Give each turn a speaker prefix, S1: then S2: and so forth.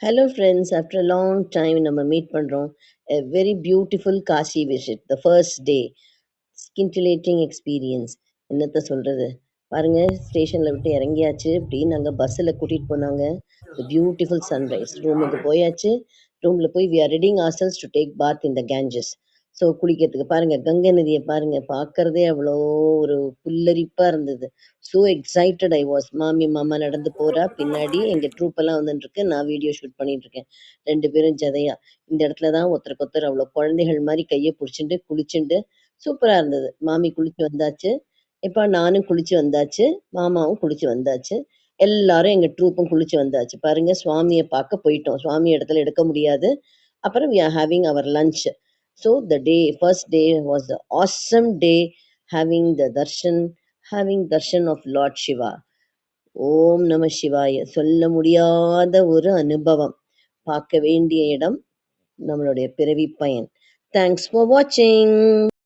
S1: Hello friends, after a long time நம்ம meet பண்றோம். A very beautiful Kashi visit, the first day. Scintillating experience. என்னத்த சொல்றது? பாருங்க ஸ்டேஷன்ல விட்டு இறங்கியாச்சு. இப்படி நாங்க பஸ்ஸில் கூட்டிட்டு போனாங்க. The beautiful sunrise. ரூமுக்கு போயாச்சு. ரூம்ல போய் we are readying ourselves to take bath in the Ganges. So குளிக்கிறதுக்கு பாருங்க கங்கை நதியை பாருங்க பார்க்கறதே அவ்வளோ ஒரு புல்லரிப்பா இருந்தது. So excited I was. மாமி மாமா நடந்து போறா, பின்னாடி எங்க ட்ரூப் எல்லாம் வந்துட்டு இருக்கு, நான் வீடியோ ஷூட் பண்ணிட்டு இருக்கேன். ரெண்டு பேரும் ஜதையா இந்த இடத்துல தான் ஒருத்தருக்கு ஒருத்தர் அவ்வளோ குழந்தைகள் மாதிரி கையை பிடிச்சிட்டு குளிச்சுண்டு சூப்பரா இருந்தது. மாமி குளிச்சு வந்தாச்சு, இப்ப நானும் குளிச்சு வந்தாச்சு, மாமாவும் குளிச்சு வந்தாச்சு, எல்லாரும் எங்க ட்ரூப்பும் குளிச்சு வந்தாச்சு. பாருங்க சுவாமியை பார்க்க போயிட்டோம். சுவாமி இடத்துல எடுக்க முடியாது. அப்புறம் we are having our lunch. So the day, first day was the awesome day, having darshan of Lord Shiva. ஓம் நம சிவாய. சொல்ல முடியாத ஒரு அனுபவம். பார்க்க வேண்டிய இடம், நம்மளுடைய பிறவி பயன். தேங்க்ஸ் ஃபார் வாட்சிங்.